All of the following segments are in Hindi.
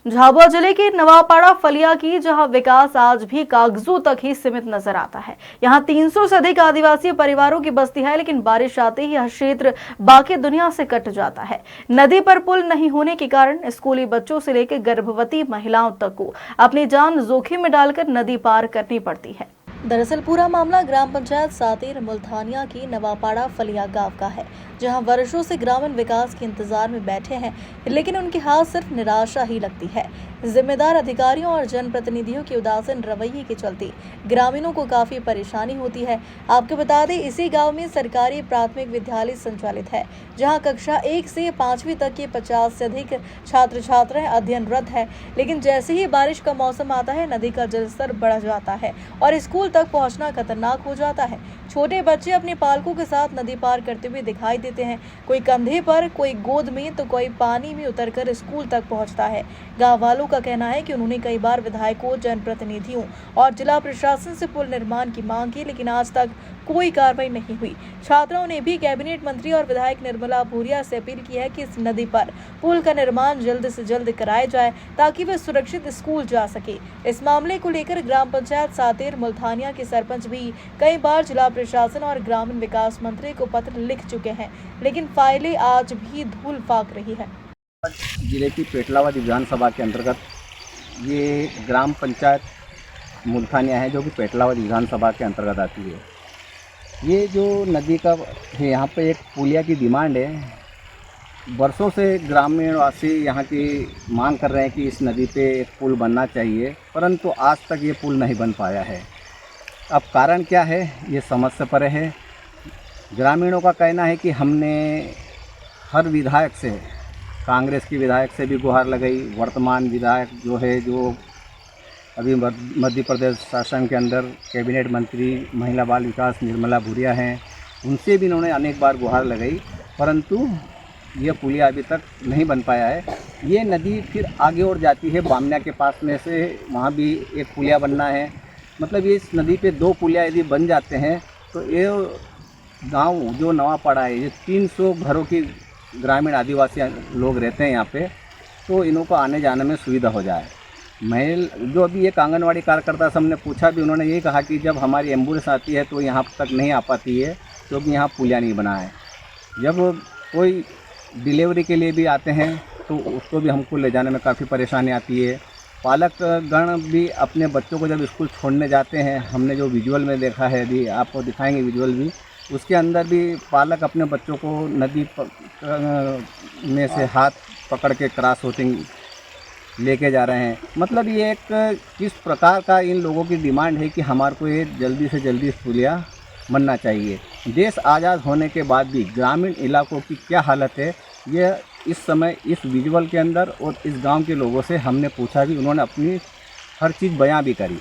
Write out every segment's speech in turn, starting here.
झाबुआ जिले के नवापाड़ा फलिया की जहां विकास आज भी कागजों तक ही सीमित नजर आता है। यहां 300 से अधिक आदिवासी परिवारों की बस्ती है, लेकिन बारिश आते ही यह क्षेत्र बाकी दुनिया से कट जाता है। नदी पर पुल नहीं होने के कारण स्कूली बच्चों से लेकर गर्भवती महिलाओं तक को अपनी जान जोखिम में डालकर नदी पार करनी पड़ती है। दरअसल पूरा मामला ग्राम पंचायत सातिर मुल्तानिया की नवापाड़ा फलिया गांव का है, जहां वर्षों से ग्रामीण विकास के इंतजार में बैठे हैं, लेकिन उनके हाथ सिर्फ निराशा ही लगती है। जिम्मेदार अधिकारियों और जनप्रतिनिधियों के उदासीन रवैये के चलते ग्रामीणों को काफी परेशानी होती है। आपको बता दें, इसी गांव में सरकारी प्राथमिक विद्यालय संचालित है, जहां कक्षा 1 से 5वीं तक के 50 से अधिक छात्र छात्राएं अध्ययनरत है। लेकिन जैसे ही बारिश का मौसम आता है, नदी का जलस्तर बढ़ जाता है और स्कूल तक पहुंचना खतरनाक हो जाता है। छोटे बच्चे अपने पालकों के साथ नदी पार करते हुए दिखाई देते हैं, कोई कंधे पर, कोई गोद में, तो कोई पानी में उतरकर स्कूल तक पहुंचता है। गांव वालों का कहना है कि उन्होंने कई बार विधायकों, जनप्रतिनिधियों और जिला प्रशासन से पुल निर्माण की मांग की, लेकिन आज तक कोई कार्रवाई नहीं हुई। छात्राओं ने भी कैबिनेट मंत्री और विधायक निर्मला भूरिया से अपील की है कि इस नदी पर पुल का निर्माण जल्द से जल्द कराया जाए, ताकि वे सुरक्षित स्कूल जा सके। इस मामले को लेकर ग्राम पंचायत सातिर मुल्तानिया के सरपंच भी कई बार जिला प्रशासन और ग्रामीण विकास मंत्री को पत्र लिख चुके हैं, लेकिन फाइलें आज भी धूल फाक रही है। जिले की पेटलावाद विधानसभा के अंतर्गत ये ग्राम पंचायत मुल्तानिया है, जो कि पेटलावाद विधानसभा के अंतर्गत आती है। ये जो नदी का है, यहाँ पे एक पुलिया की डिमांड है। वर्षों से ग्रामीणवासी यहाँ की मांग कर रहे हैं कि इस नदी पे एक पुल बनना चाहिए, परंतु आज तक ये पुल नहीं बन पाया है। अब कारण क्या है, ये समझ से परे है। ग्रामीणों का कहना है कि हमने हर विधायक से, कांग्रेस की विधायक से भी गुहार लगाई, वर्तमान विधायक जो है, जो अभी मध्य प्रदेश शासन के अंदर कैबिनेट मंत्री महिला बाल विकास निर्मला भूरिया हैं, उनसे भी इन्होंने अनेक बार गुहार लगाई, परंतु ये पुलिया अभी तक नहीं बन पाया है। ये नदी फिर आगे और जाती है बामनिया के पास में से, वहाँ भी एक पुलिया बनना है। मतलब ये इस नदी पे 2 पुलिया यदि बन जाते हैं तो ये गांव जो नवापाड़ा है, ये 300 घरों की ग्रामीण आदिवासी लोग रहते हैं यहाँ पे, तो इन्हों को आने जाने में सुविधा हो जाए। जो अभी एक आंगनवाड़ी कार्यकर्ता से हमने पूछा भी, उन्होंने यही कहा कि जब हमारी एम्बुलेंस आती है तो यहाँ तक नहीं आ पाती है, क्योंकि यहाँ पुलिया नहीं बना है। जब कोई डिलीवरी के लिए भी आते हैं तो उसको भी हमको ले जाने में काफ़ी परेशानी आती है। पालक गण भी अपने बच्चों को जब स्कूल छोड़ने जाते हैं, हमने जो विजुअल में देखा है, अभी आपको दिखाएंगे विजुअल भी, उसके अंदर भी पालक अपने बच्चों को नदी में से हाथ पकड़ के क्रॉस वोटिंग लेके जा रहे हैं। मतलब ये एक किस प्रकार का इन लोगों की डिमांड है कि हमारे को ये जल्दी से जल्दी पुलिया बनना चाहिए। देश आज़ाद होने के बाद भी ग्रामीण इलाकों की क्या हालत है, ये इस समय इस विजुअल के अंदर और इस गांव के लोगों से हमने पूछा भी, उन्होंने अपनी हर चीज़ बयां भी करी।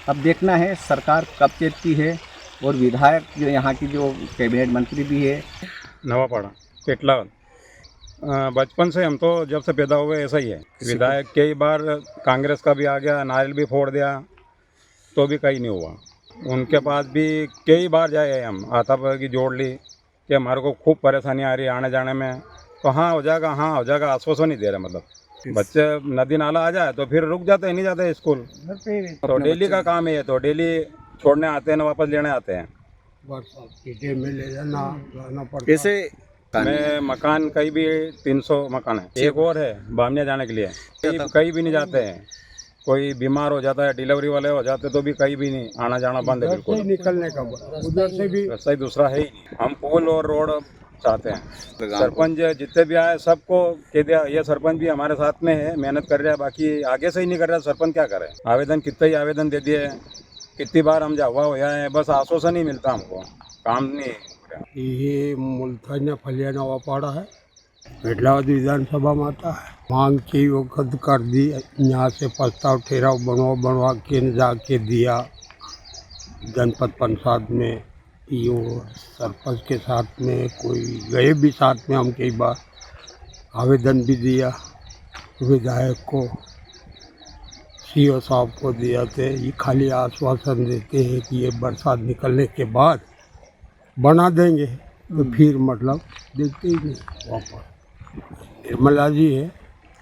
अब देखना है सरकार कब चेतती है, और विधायक जो यहाँ की जो कैबिनेट मंत्री भी है। नवापाड़ा पेटलावाद, बचपन से हम तो जब से पैदा हुए ऐसा ही है। विधायक कई बार कांग्रेस का भी आ गया, नारियल भी फोड़ दिया, तो भी कहीं नहीं हुआ। उनके पास भी कई बार जाए हम, हाथापाई जोड़ ली कि हमारे को खूब परेशानी आ रही है आने जाने में, तो हाँ हो जाएगा, हाँ हो जाएगा, आश्वासन नहीं दे रहे। मतलब बच्चे नदी नाला आ जाए तो फिर रुक जाते हैं, नहीं जाते स्कूल। तो डेली का काम है, तो डेली छोड़ने आते हैं, वापस लेने आते हैं। में ले जाना पड़ता। ऐसे में मकान कहीं भी 300 मकान है, एक और है बामनिया जाने के लिए, कहीं भी नहीं जाते हैं। कोई बीमार हो जाता है, डिलीवरी वाले हो जाते तो भी कहीं भी नहीं, आना जाना बंद है बिल्कुल। निकलने का उधर से भी सही दूसरा है ही नहीं। हम पुल और रोड चाहते हैं। सरपंच जितने भी आए सबको कह दिया, ये सरपंच भी हमारे साथ में है, मेहनत कर रहा है, बाकी आगे से ही नहीं कर रहा। सरपंच क्या करे, आवेदन कितने ही आवेदन दे दिए, कितनी बार हम जावा हुआ है, बस आश्वासन ही मिलता हमको, काम नहीं। ये मुल्तानिया फलिया नवापाड़ा है, पेटलावाद विधानसभा में आता है। मांग की वक्त कर दी, यहाँ से प्रस्ताव ठहराव बनवा के जाके दिया जनपद पंचायत में, यो सरपंच के साथ में कोई गए भी साथ में, हम कई बार आवेदन भी दिया विधायक को, सीओ साहब को दिया थे। ये खाली आश्वासन देते हैं कि ये बरसात निकलने के बाद बना देंगे, तो फिर मतलब देखते ही नहीं। वापस निर्मला जी है,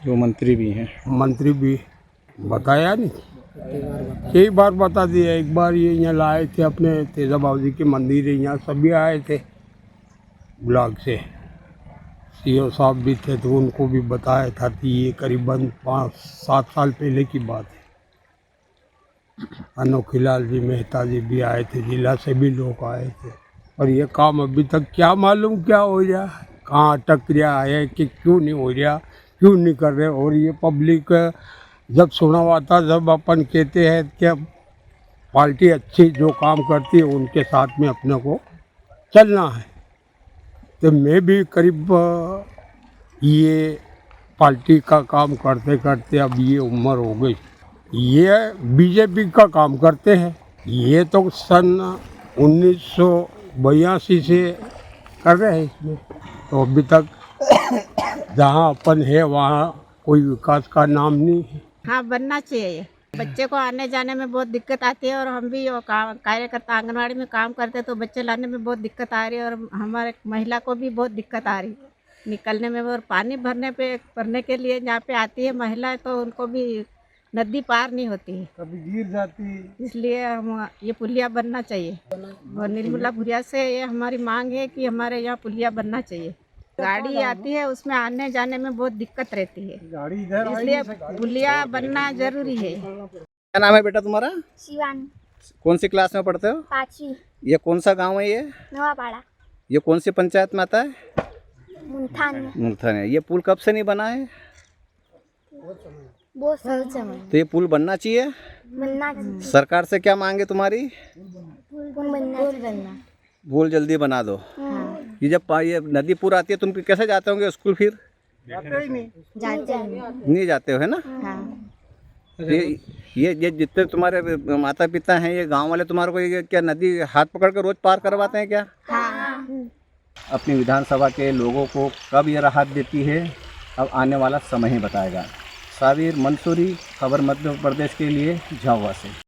जो मंत्री भी हैं। मंत्री भी बताया नहीं, कई बार बता दिया। एक बार ये यहाँ लाए थे अपने तेजा बाबू जी के मंदिर, यहाँ सभी आए थे ब्लॉक से, सीओ साहब भी थे, तो उनको भी बताया था कि ये करीबन 5-7 साल पहले की बात है। अनोखीलाल जी मेहता जी भी आए थे, जिला से भी लोग आए थे, और ये काम अभी तक क्या मालूम क्या हो रहा है, कहाँ अटक रहा है कि क्यों नहीं हो रहा, क्यों नहीं कर रहे। और ये पब्लिक जब सुना हुआ था, जब अपन कहते हैं कि पार्टी अच्छी जो काम करती है उनके साथ में अपने को चलना है, तो मैं भी करीब ये पार्टी का काम करते करते अब ये उम्र हो गई। ये बीजेपी का काम करते हैं, ये तो सन 1982 से कर रहे हैं इसमें, तो अभी तक जहाँ अपन है वहाँ कोई विकास का नाम नहीं है। हाँ, बनना चाहिए। बच्चे को आने जाने में बहुत दिक्कत आती है, और हम भी कार्यकर्ता आंगनवाड़ी में काम करते हैं, तो बच्चे लाने में बहुत दिक्कत आ रही है, और हमारे महिला को भी बहुत दिक्कत आ रही है निकलने में। और पानी भरने के लिए जहाँ पे आती है महिला, तो उनको भी नदी पार नहीं होती है, कभी गिर जाती है, इसलिए हम ये पुलिया बनना चाहिए। और निर्मला भुरिया से ये हमारी मांग है कि हमारे यहाँ पुलिया बनना चाहिए। गाड़ी आती है, उसमें आने जाने में बहुत दिक्कत रहती है, इसलिए पुलिया बनना जरूरी है। क्या नाम है बेटा तुम्हारा? शिवान, कौन सी क्लास में पढ़ते हो? 5वीं, ये कौन सा गांव है ये? नवापाड़ा, ये कौन सी पंचायत में आता है? मुल्तान। मुल्तान है। ये पुल कब से नहीं बना है? बहुत समय तो ये पुल बनना चाहिए। बनना, सरकार से क्या मांगे तुम्हारी? बनना। पुल जल्दी बना दो। ये जब ये नदी पूर आती है तुम कैसे जाते होंगे स्कूल? फिर जाते हैं। नहीं जाते हो, है ना? ये जितने तुम्हारे माता पिता हैं, ये गांव वाले तुम्हारे को ये क्या नदी हाथ पकड़ कर रोज पार करवाते हैं क्या? अपनी विधानसभा के लोगों को कब ये राहत देती है, अब आने वाला समय ही बताएगा। साबिर मंसूरी, खबर मध्य प्रदेश के लिए झाबुआ से।